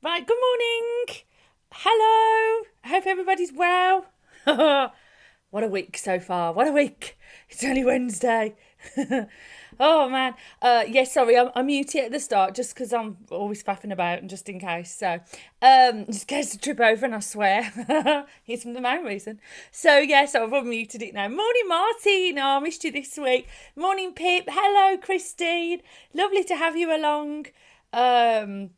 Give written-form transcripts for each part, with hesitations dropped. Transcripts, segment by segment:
Right, good morning. Hello. I hope everybody's well. What a week so far. What a week. It's only Wednesday. Oh man. Yeah, sorry, I'm muted at the start just because I'm always faffing about and just in case. So, just in case I trip over and I swear. It's the main reason. So, yeah, so I've unmuted it now. Morning, Martin. Oh, I missed you this week. Morning, Pip. Hello, Christine. Lovely to have you along. Um,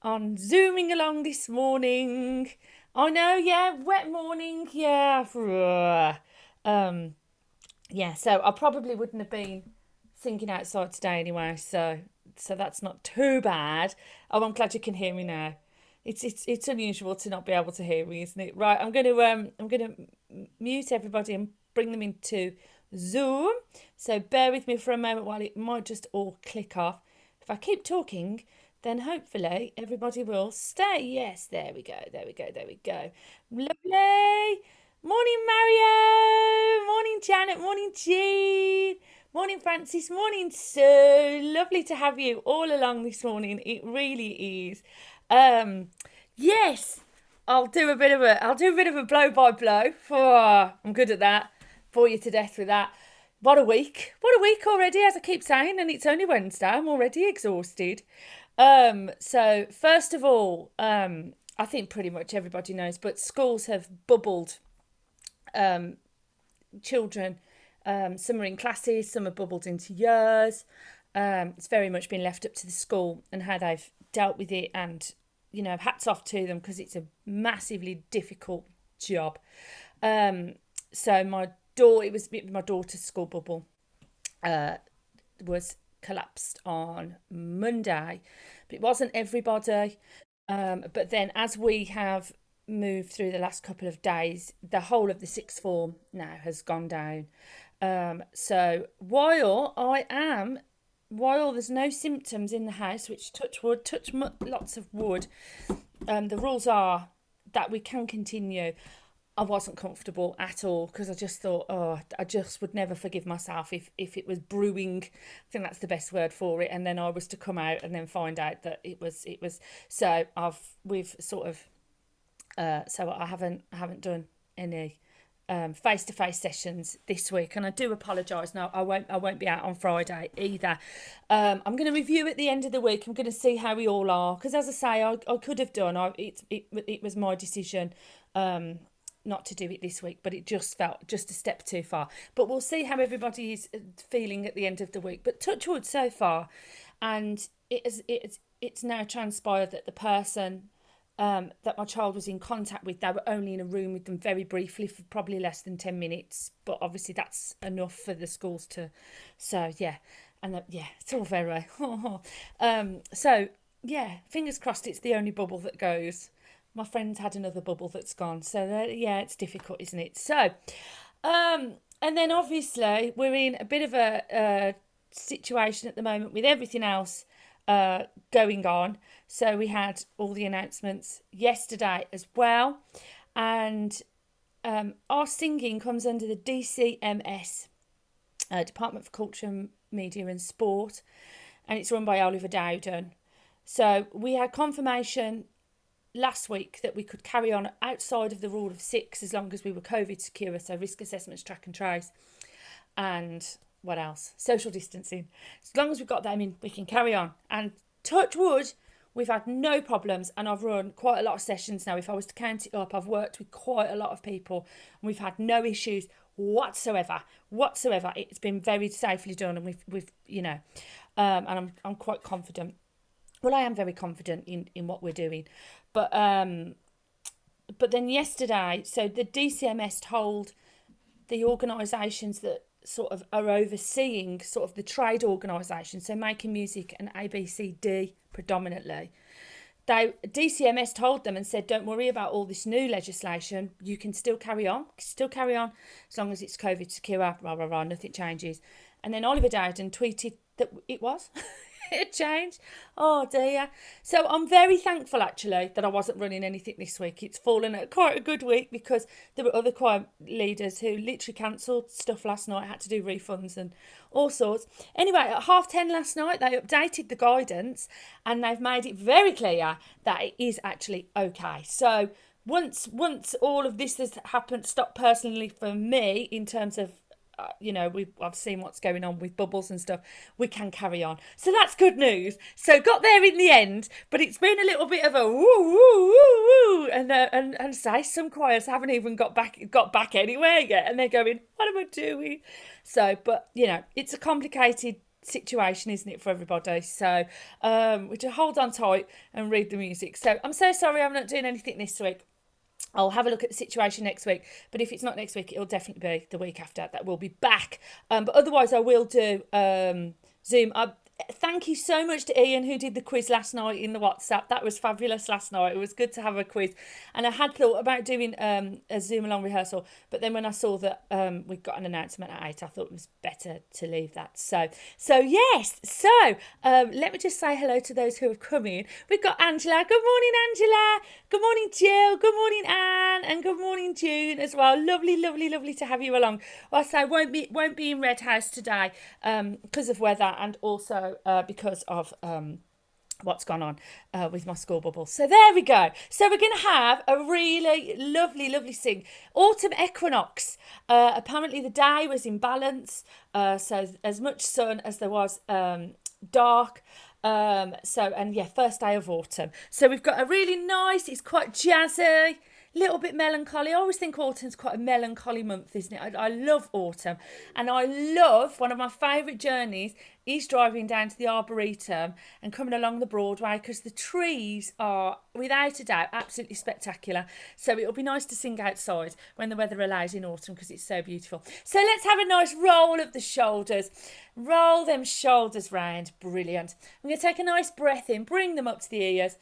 on zooming along this morning. I know, yeah, wet morning, yeah. Um, yeah, so I probably wouldn't have been singing outside today anyway, so that's not too bad. Oh, I'm glad you can hear me now. It's unusual to not be able to hear me, isn't it? Right, I'm gonna mute everybody and bring them into Zoom. So bear with me for a moment while it might just all click off. If I keep talking, then hopefully everybody will stay. Yes, there we go, there we go, there we go. Lovely. Morning, Mario. Morning, Janet. Morning, Jean. Morning, Francis. Morning, Sue. Lovely to have you all along this morning. It really is. Um, yes, I'll do a bit of a blow by blow. Oh, I'm good at that. Bore you to death with that. What a week. What a week already, as I keep saying, and it's only Wednesday. I'm already exhausted. So first of all, I think pretty much everybody knows, but schools have bubbled um, children. Some are in classes, some are bubbled into years. It's very much been left up to the school and how they've dealt with it. And, hats off to them because it's a massively difficult job. Um, so it was my daughter's school bubble uh, was collapsed on Monday, but it wasn't everybody. But then, as we have moved through the last couple of days, the whole of the sixth form now has gone down. So while there's no symptoms in the house, which touch wood, lots of wood, the rules are that we can continue. I wasn't comfortable at all because I just thought, oh, I just would never forgive myself if it was brewing. I think that's the best word for it. And then I was to come out and then find out that it was. So we've sort of so I haven't done any face-to-face sessions this week, and I do apologise. No, I won't be out on Friday either. I'm going to review at the end of the week. I'm going to see how we all are because, as I say, I could have done. It was my decision. Not to do it this week, but it just felt just a step too far. But we'll see how everybody is feeling at the end of the week. But touch wood so far, and it's now transpired that the person that my child was in contact with, they were only in a room with them very briefly for probably less than 10 minutes. But obviously that's enough for the schools to, so yeah. And yeah, it's all very, so yeah, fingers crossed it's the only bubble that goes. My friend's had another bubble that's gone. So yeah, it's difficult, isn't it? So, and then obviously we're in a bit of a situation at the moment with everything else going on. So we had all the announcements yesterday as well, and our singing comes under the DCMS, Department for Culture, Media and Sport, and it's run by Oliver Dowden. So we had confirmation last week that we could carry on outside of the rule of six as long as we were COVID secure, so risk assessments, track and trace, and what else? Social distancing. As long as we've got that, I mean, we can carry on. And touch wood, we've had no problems, and I've run quite a lot of sessions now. If I was to count it up, I've worked with quite a lot of people, and we've had no issues whatsoever. It's been very safely done, and we've and I'm quite confident. Well, I am very confident in what we're doing, but then yesterday, so the DCMS told the organisations that sort of are overseeing sort of the trade organisations, so Making Music and ABCD predominantly. DCMS told them and said, don't worry about all this new legislation. You can still carry on, as long as it's COVID secure. Rah rah rah. Nothing changes. And then Oliver Dowden tweeted that it was. It changed. Oh dear. So I'm very thankful actually that I wasn't running anything this week. It's fallen at quite a good week because there were other choir leaders who literally cancelled stuff last night, had to do refunds and all sorts. Anyway, at 10:30 last night they updated the guidance and they've made it very clear that it is actually okay. So once all of this has happened, stopped personally for me in terms of I've seen what's going on with bubbles and stuff. We can carry on, so that's good news. So got there in the end, but it's been a little bit of a woo woo woo woo, and say some choirs haven't even got back anywhere yet, and they're going, "What am I doing?" So, but it's a complicated situation, isn't it, for everybody? So, we just hold on tight and read the music. So, I'm so sorry I'm not doing anything this week. I'll have a look at the situation next week, but if it's not next week, it'll definitely be the week after that we'll be back. But otherwise, I will do Zoom. Thank you so much to Ian who did the quiz last night in the WhatsApp. That was fabulous last night. It was good to have a quiz. And I had thought about doing a Zoom along rehearsal, but then when I saw that we got an announcement at 8, I thought it was better to leave that. So yes. So let me just say hello to those who have come in. We've got Angela. Good morning, Angela. Good morning, Jill. Good morning, Anne. And good morning, June as well. Lovely, lovely, lovely to have you along. Well, I say won't be in Red House today because of weather and also because of what's gone on with my school bubble. So there we go. So we're going to have a really lovely, lovely thing. Autumn equinox. Apparently the day was in balance. So as much sun as there was dark. First day of autumn. So we've got a really nice, it's quite jazzy, little bit melancholy. I always think autumn's quite a melancholy month, isn't it? I love autumn. And I love, one of my favourite journeys is driving down to the Arboretum and coming along the Broadway because the trees are, without a doubt, absolutely spectacular. So it'll be nice to sing outside when the weather allows in autumn because it's so beautiful. So let's have a nice roll of the shoulders. Roll them shoulders round. Brilliant. I'm going to take a nice breath in, bring them up to the ears.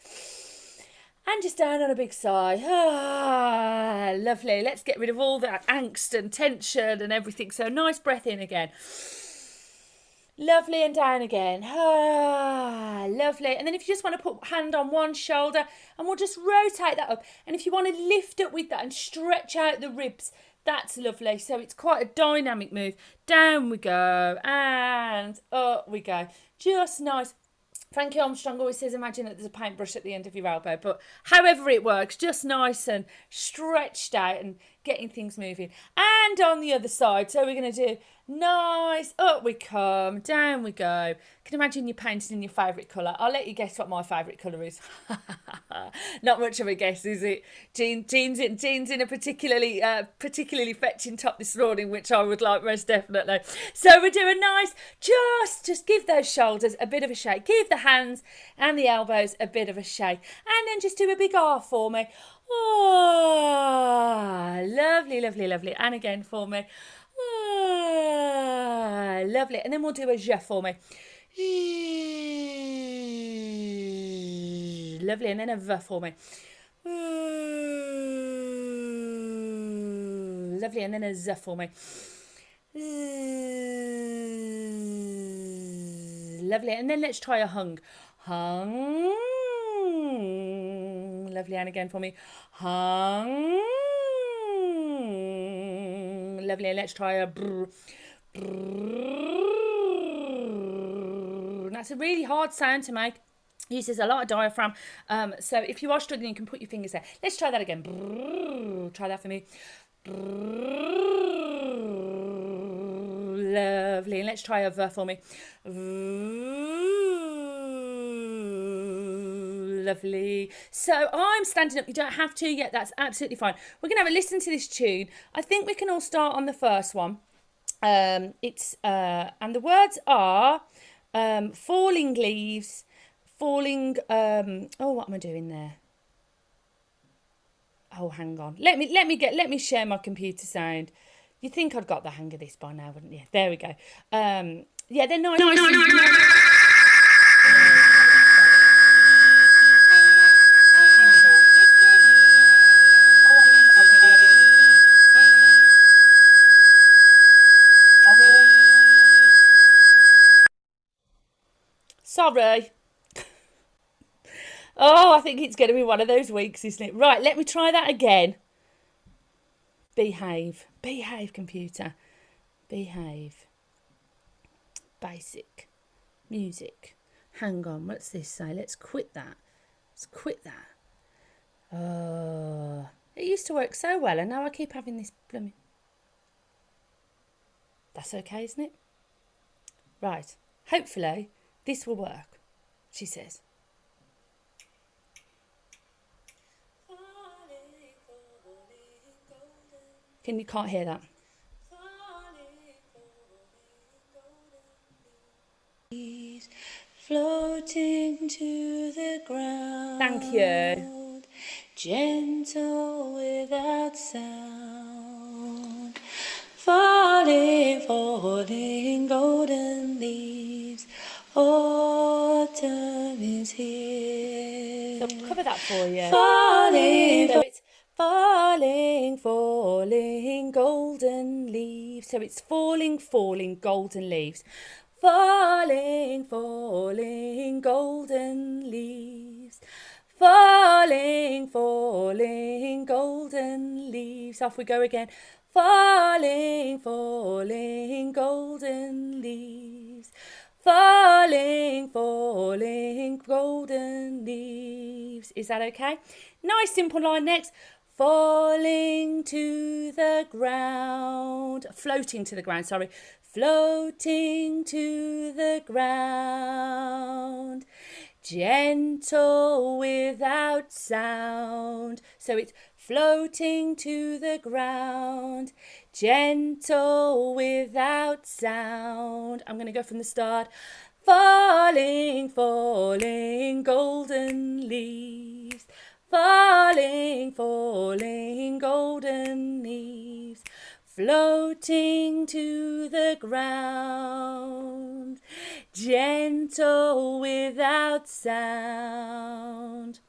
And just down on a big sigh. Ah, lovely. Let's get rid of all that angst and tension and everything. So nice breath in again. Lovely, and down again. Ah, lovely. And then if you just want to put hand on one shoulder, and we'll just rotate that up. And if you want to lift up with that and stretch out the ribs, that's lovely. So it's quite a dynamic move. Down we go and up we go. Just nice. Frankie Armstrong always says, imagine that there's a paintbrush at the end of your elbow. But however it works, just nice and stretched out and getting things moving. And on the other side, so we're going to do nice, up we come, down we go. Can you imagine you painting in your favourite colour? I'll let you guess what my favourite colour is. Not much of a guess, is it? Jean's in a particularly fetching top this morning, which I would like most definitely. So we're doing nice, just give those shoulders a bit of a shake. Give the hands and the elbows a bit of a shake. And then just do a big R for me. Oh, lovely, lovely, lovely. And again for me. Oh, lovely. And then we'll do a je for me. Lovely. And then a v for me. Lovely. And then a z for me. Lovely. And then let's try a hung. Hung. Lovely. And again for me. Hung. Lovely. And let's try a brr. That's a really hard sound to make. Uses a lot of diaphragm. So if you are struggling, you can put your fingers there. Let's try that again. Brr. Try that for me. Lovely. And let's try a v for me. Lovely. So I'm standing up. You don't have to yet. That's absolutely fine. We're going to have a listen to this tune. I think we can all start on the first one. And the words are falling leaves, falling. What am I doing there? Oh, hang on. Let me share my computer sound. You'd think I'd got the hang of this by now, wouldn't you? There we go. Yeah, they're nice. Sorry. Oh, I think it's going to be one of those weeks, isn't it? Right, let me try that again. Behave. Behave, computer. Behave. Basic. Music. Hang on, what's this say? Let's quit that. Let's quit that. Oh, it used to work so well, and now I keep having this blooming. That's okay, isn't it? Right. Hopefully, this will work, she says. You can't hear that? Floating to the ground. Thank you. Gentle without sound. Falling, falling golden leaves. Autumn is here. So I'll cover that for you. Falling. So it's falling, falling golden leaves. So it's falling, falling golden leaves. Falling, falling golden leaves. Falling, falling golden leaves. Off we go again. Falling, falling golden leaves. Falling, falling golden leaves. Is that okay? Nice simple line next. Falling to the ground. Floating to the ground, sorry. Floating to the ground. Gentle without sound. So it's floating to the ground. Gentle without sound. I'm going to go from the start. Falling, falling golden leaves. Falling, falling golden leaves. Floating to the ground. Gentle without sound.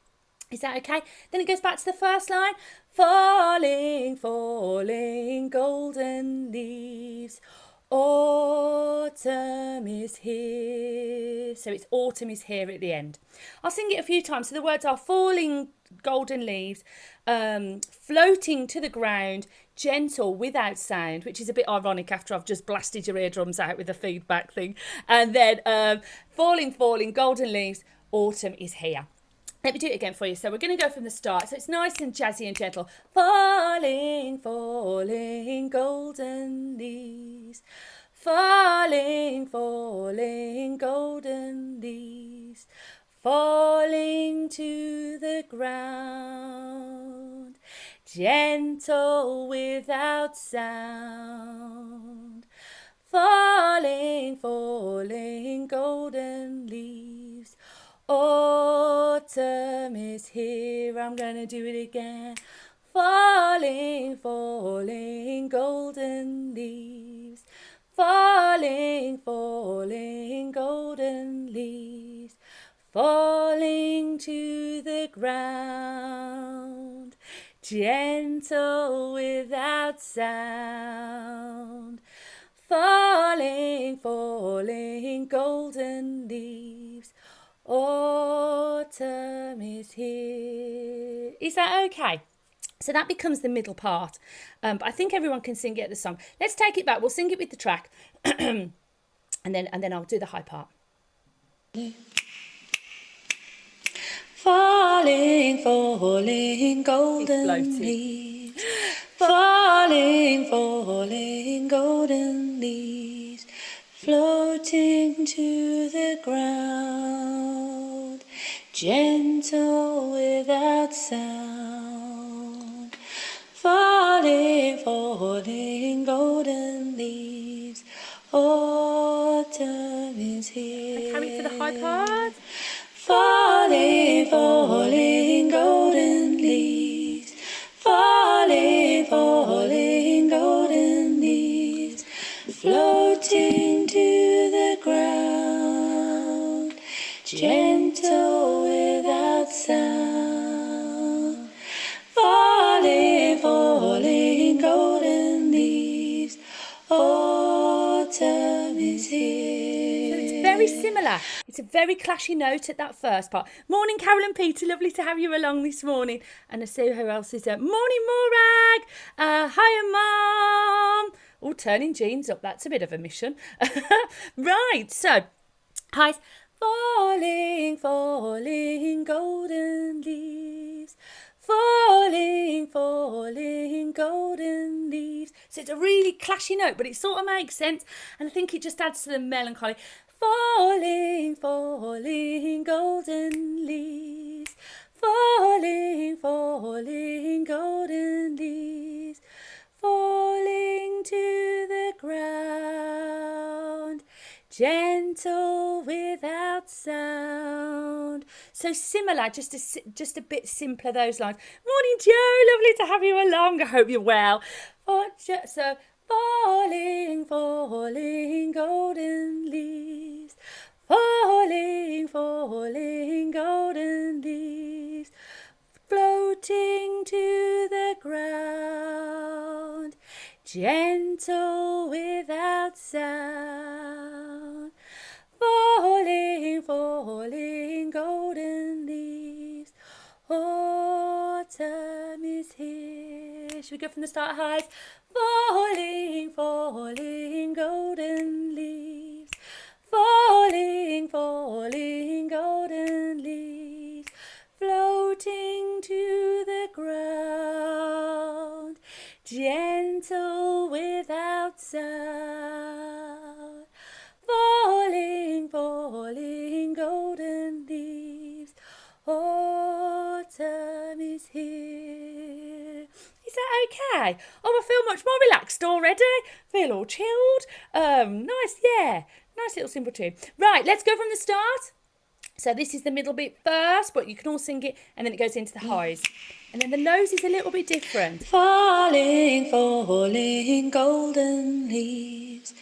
Is that okay? Then it goes back to the first line. Falling, falling golden leaves. Autumn is here. So it's autumn is here at the end. I'll sing it a few times. So the words are falling golden leaves, floating to the ground, gentle without sound, which is a bit ironic after I've just blasted your eardrums out with the feedback thing. And then falling, falling golden leaves, autumn is here. Let me do it again for you. So we're going to go from the start. So it's nice and jazzy and gentle. Falling, falling golden leaves. Falling, falling golden leaves. Falling to the ground. Gentle without sound. Falling, falling golden leaves. Autumn is here. I'm going to do it again. Falling, falling golden leaves. Falling, falling golden leaves. Falling to the ground. Gentle without sound. Falling, falling golden leaves. Autumn is here. Is that okay? So that becomes the middle part. But I think everyone can sing it at the song. Let's take it back. We'll sing it with the track. and then I'll do the high part. Falling, falling golden leaves. Falling, falling golden leaves. Floating to the ground. Gentle without sound. Falling, falling golden leaves. Autumn is here. Carry it for the high part. Falling, falling golden leaves. Falling, falling golden leaves. Floating to the ground. Gentle without sound. Falling, falling golden leaves. Autumn is here. So it's very similar similar. It's a very clashy note at that first part. Morning, Carol and Peter. Lovely to have you along this morning. And I see who else is there. Morning, Morag. Hiya, Mum. Oh, turning jeans up. That's a bit of a mission. Right, so, hi. Falling, falling, golden leaves. Falling, falling, golden leaves. So it's a really clashy note, but it sort of makes sense. And I think it just adds to the melancholy. Falling, falling, golden leaves. Falling, falling, golden leaves. Falling to the ground. Gentle without sound. So similar, just a bit simpler, those lines. Morning, Joe. Lovely to have you along. I hope you're well. So, falling, falling, golden leaves. Falling, falling, golden leaves. Floating to the ground. Gentle without sound. Falling, falling, golden leaves. Autumn is here. Should we go from the start, highs? Falling, falling, golden leaves. Falling, falling, golden leaves. Floating to the ground. Gentle without sound. Falling, falling, golden leaves. Autumn is here. Is that okay? Oh, I feel much more relaxed already. Feel all chilled. Nice, yeah. Nice little simple tune. Right, let's go from the start. So this is the middle bit first, but you can all sing it, and then it goes into the highs. And then the lows is a little bit different. Falling, falling, golden leaves.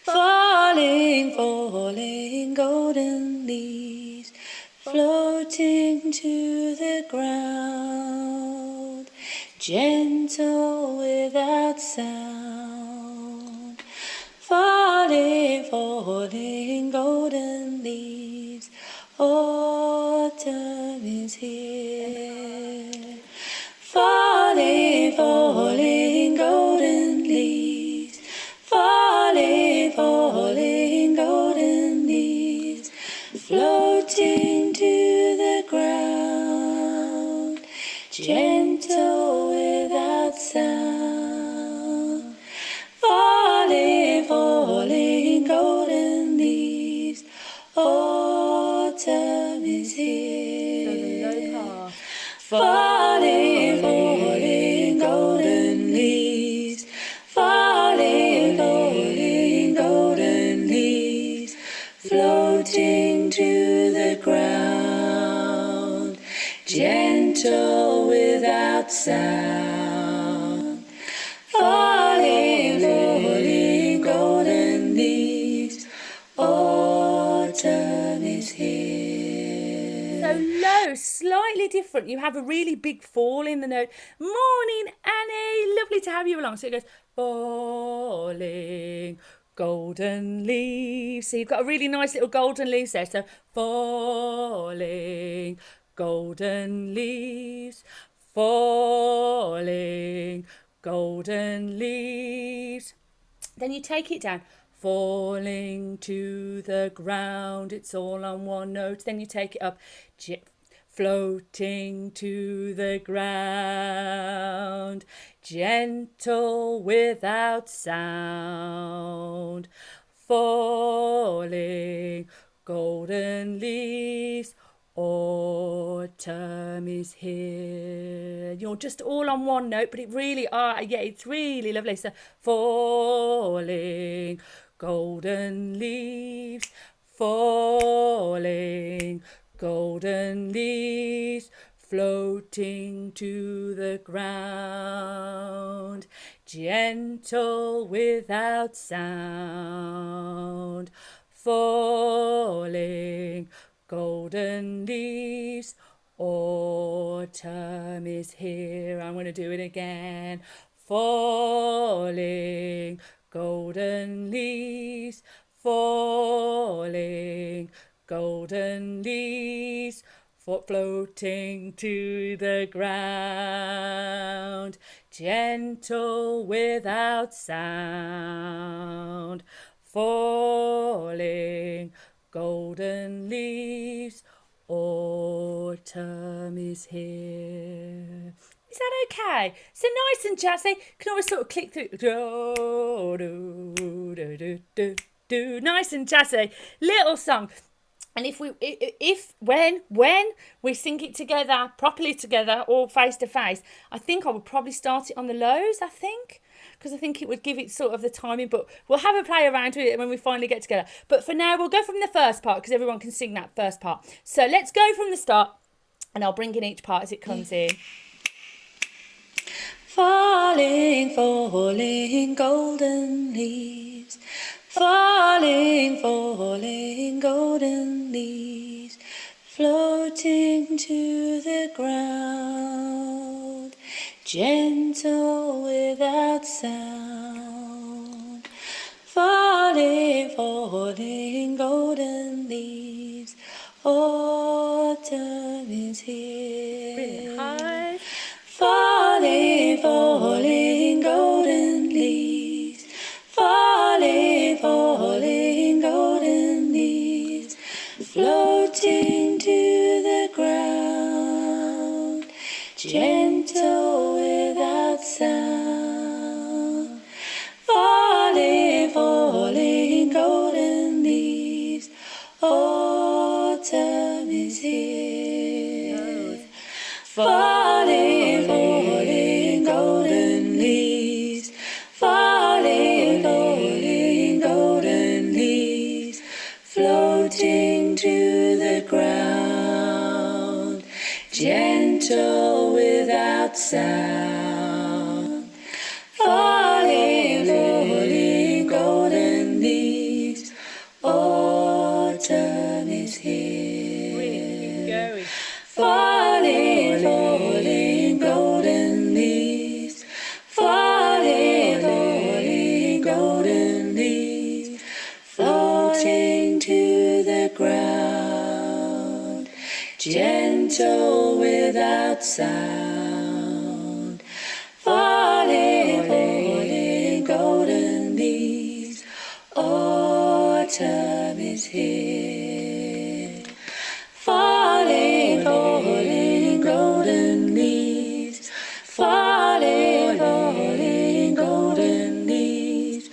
Falling, falling, golden leaves. Floating to the ground. Gentle without sound. Falling, falling, golden leaves. Autumn is here. Falling, falling, golden leaves. Falling, falling, golden leaves. Floating to the ground. Gentle without sound. Falling, falling, golden leaves. Autumn is here. Falling, falling, golden leaves. Falling, falling, golden leaves. Floating to the ground. Gentle without sound. Falling, falling, golden leaves. Autumn is here. So low, slightly different. You have a really big fall in the note. Morning, Annie. Lovely to have you along. So it goes falling, golden leaves. So you've got a really nice little golden leaves there. So falling, golden leaves. Falling, golden leaves. Then you take it down. Falling to the ground. It's all on one note. Then you take it up. Floating to the ground. Gentle without sound. Falling, golden leaves. Autumn is here. You're just all on one note, but it really it's really lovely. So falling, golden leaves. Falling, golden leaves. Floating to the ground. Gentle without sound. Falling, golden leaves. Autumn is here. I'm going to do it again. Falling, golden leaves. Falling, golden leaves floating to the ground, gentle without sound, falling golden leaves, autumn is here. Is that okay? So nice and jazzy. Can always sort of click through. Do, do, do, do, do, do. Nice and jazzy. Little song. And when we sing it together, properly together, or face to face, I think I would probably start it on the lows, because I think it would give it sort of the timing, but we'll have a play around with it when we finally get together. But for now, we'll go from the first part, because everyone can sing that first part. So let's go from the start, and I'll bring in each part as it comes in. Falling, falling, golden leaves. Falling, falling, golden leaves. Floating to the ground. Gentle without sound. Falling, falling, golden leaves. Autumn is here. Really high. Falling, falling, golden leaves. Falling, falling, golden leaves. Floating to the ground. Gentle without sound. Falling, falling, golden leaves. Autumn is here. Falling, falling, golden leaves. Falling, falling, golden leaves. Floating to the ground. Gentle without sound. Falling, falling, golden leaves. Autumn is here. Really going. Falling, falling, golden leaves. Falling, falling, golden leaves. Floating to the ground. Gentle without sound. Falling, falling, golden leaves. Autumn is here. Falling, falling, golden leaves. Falling, falling, golden leaves.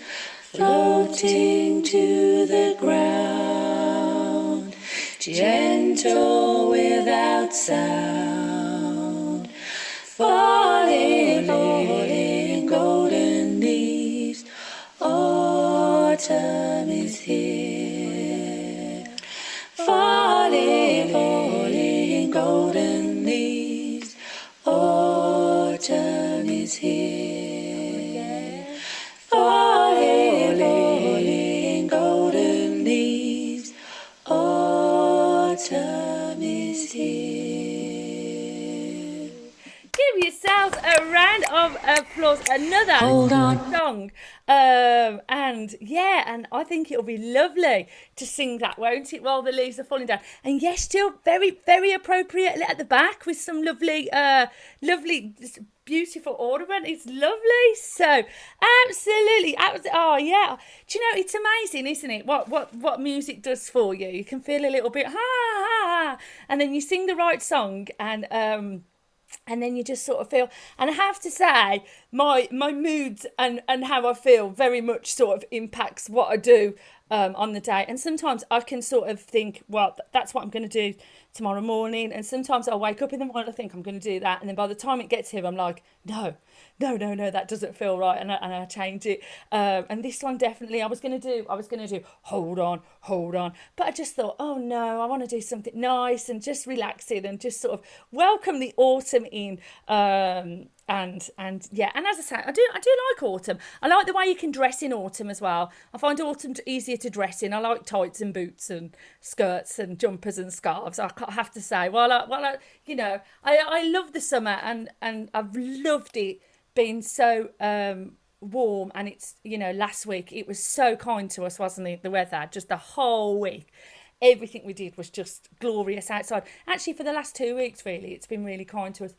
Floating to the ground. Gentle without sound. Falling, falling, golden leaves. Autumn is here. Falling, falling, golden leaves. Autumn is here. Falling, falling, golden leaves. Autumn is here. Give yourselves a round of applause. Another Hold on. Song. And I think it'll be lovely to sing that, won't it, while the leaves are falling down. And yes, still very, very appropriate at the back with some lovely, beautiful ornament. It's lovely. So absolutely. Oh yeah. Do you know, it's amazing, isn't it? What music does for you. You can feel a little bit and then you sing the right song, and then you just sort of feel, and I have to say, my moods and how I feel very much sort of impacts what I do on the day. And sometimes I can sort of think, well, that's what I'm going to do tomorrow morning. And sometimes I'll wake up in the morning, I think I'm going to do that. And then by the time it gets here, I'm like, no, that doesn't feel right. And I change it. And this one definitely, I was going to do, hold on. But I just thought, oh no, I want to do something nice and just relaxing and just sort of welcome the autumn in. And as I say, I do like autumn. I like the way you can dress in autumn as well. I find autumn easier to dress in. I like tights and boots and skirts and jumpers and scarves. I have to say, I love the summer and I've loved it being so warm. And it's, last week it was so kind to us, wasn't it? The weather, just the whole week. everything we did was just glorious outside. Actually, for the last 2 weeks, really, it's been really kind to us.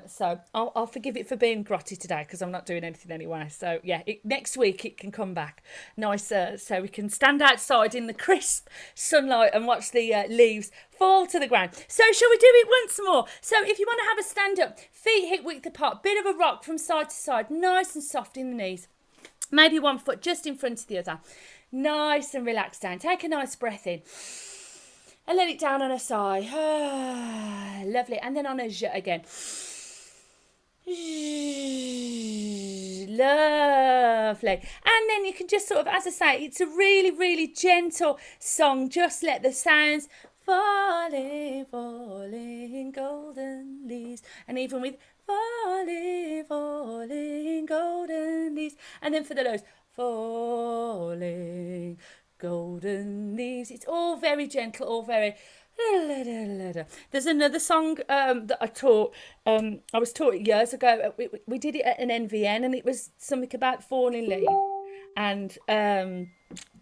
So I'll forgive it for being grotty today because I'm not doing anything anyway. So yeah, next week it can come back nicer, so we can stand outside in the crisp sunlight and watch the leaves fall to the ground. So shall we do it once more? So if you want to have a stand up, feet hip width apart, bit of a rock from side to side, nice and soft in the knees. Maybe one foot just in front of the other. Nice and relaxed down. Take a nice breath in. And let it down on a sigh. Lovely. And then on a j again. Lovely. And then you can just sort of, as I say, it's a really, really gentle song. Just let the sounds falling, falling, golden leaves. And even with falling, falling, golden leaves. And then for the lows, falling, golden leaves. It's all very gentle, all very... There's another song that I taught. I was taught it years ago. We did it at an NVN, and it was something about falling leaves, and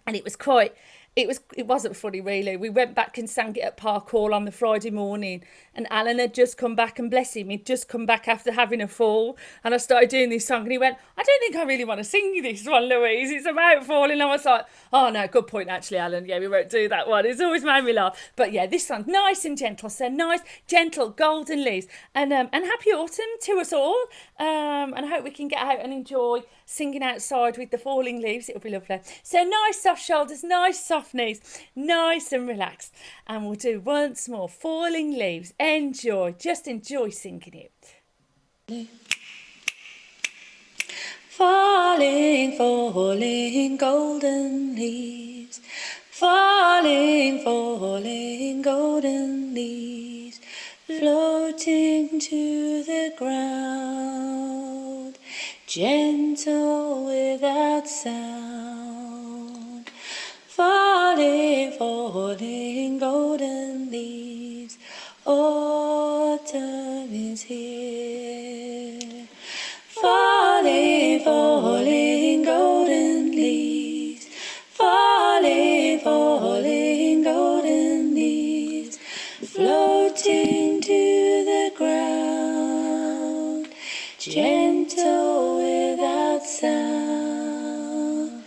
it was quite. It wasn't funny really. We went back and sang it at Park Hall on the Friday morning, and Alan had just come back, and bless him, he'd just come back after having a fall, and I started doing this song, and he went, "I don't think I really want to sing this one, Louise. It's about falling." I was like, "Oh no, good point actually, Alan. Yeah, we won't do that one." It's always made me laugh. But yeah, this one's nice and gentle. So nice, gentle, golden leaves, and happy autumn to us all. And I hope we can get out and enjoy singing outside with the falling leaves. It'll be lovely. So nice soft shoulders, nice soft knees, nice and relaxed. And we'll do once more, falling leaves. Enjoy, just enjoy singing it. Falling, falling, golden leaves. Falling, falling, golden leaves. Floating to the ground, gentle without sound. Falling, falling, golden leaves. Autumn is here. Falling, falling, golden leaves. Falling, falling, golden leaves. Floating to the ground, gentle without sound.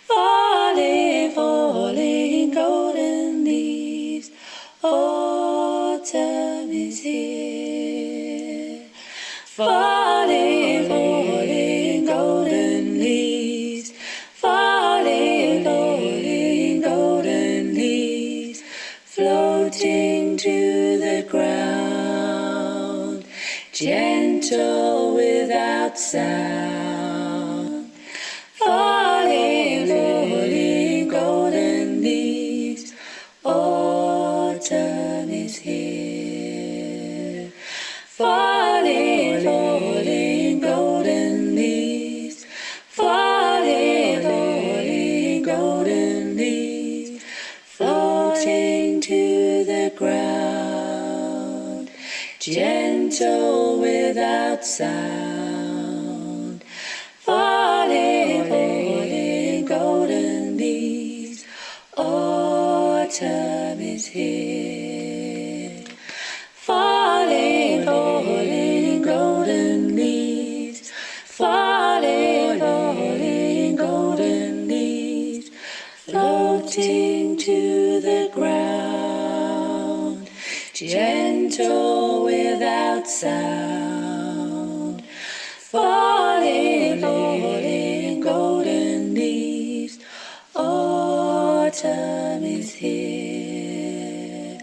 Falling, falling, golden leaves. Autumn is here. Falling, falling, golden leaves. Falling, falling, golden leaves. Floating to the ground, gentle without sound. Falling, falling, golden leaves. Autumn is here. Falling, falling, golden leaves. Falling, falling, golden leaves. Floating to the ground, gentle without sound. Falling, falling, golden leaves. Autumn is here. Falling, falling, golden leaves. Falling, falling, golden leaves. Floating to the ground, gentle without sound. Falling, falling, golden leaves. Autumn is here.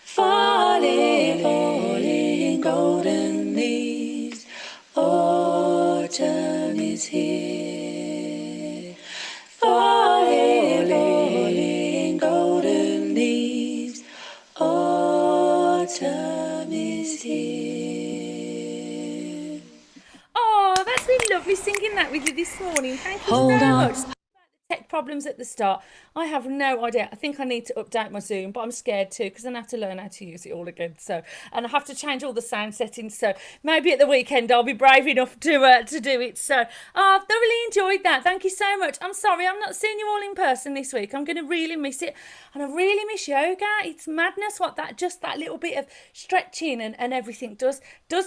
Falling, falling, golden leaves. Autumn is here. Falling, falling, golden leaves. Autumn is here. Oh, that's been lovely singing that with you this morning. Thank you so much. tech problems at the start. I have no idea. I think I need to update my Zoom, but I'm scared too because then I have to learn how to use it all again. So, and I have to change all the sound settings. So maybe at the weekend I'll be brave enough to do it. So, I've thoroughly enjoyed that. Thank you so much. I'm sorry I'm not seeing you all in person this week. I'm going to really miss it, and I really miss yoga. It's madness what that little bit of stretching and everything does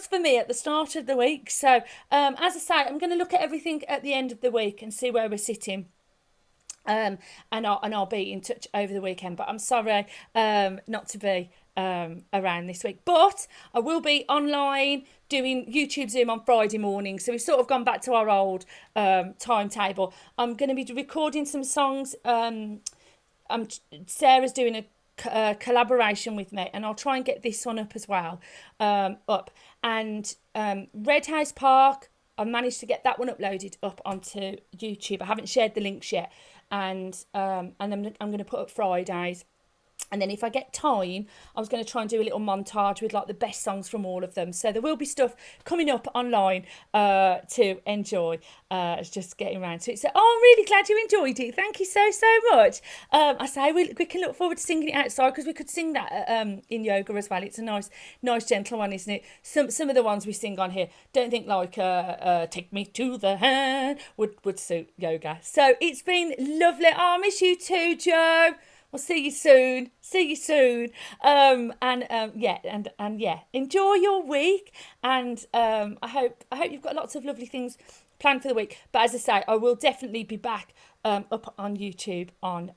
for me at the start of the week. So, as I say, I'm going to look at everything at the end of the week and see where we're sitting. And I'll be in touch over the weekend, but I'm sorry not to be around this week, but I will be online doing YouTube Zoom on Friday morning, so we've sort of gone back to our old timetable. I'm going to be recording some songs. Sarah's doing a collaboration with me, and I'll try and get this one up as well, and Red House Park, I managed to get that one uploaded up onto YouTube. I haven't shared the links yet, and then I'm going to put up Fridays. And then if I get time, I was going to try and do a little montage with like the best songs from all of them. So there will be stuff coming up online to enjoy. It's just getting around to it. So, I'm really glad you enjoyed it. Thank you so much. I say we can look forward to singing it outside, because we could sing that in yoga as well. It's a nice gentle one, isn't it? Some of the ones we sing on here, don't think like Take Me to the Hand would suit yoga. So it's been lovely. I miss you too, Joe. We'll see you soon. Enjoy your week, and I hope you've got lots of lovely things planned for the week. But as I say, I will definitely be back up on YouTube on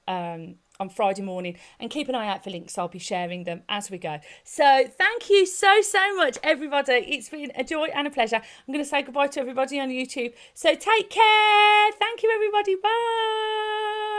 Friday morning, and keep an eye out for links. I'll be sharing them as we go. So thank you so much, everybody. It's been a joy and a pleasure. I'm going to say goodbye to everybody on YouTube. So take care. Thank you, everybody. Bye.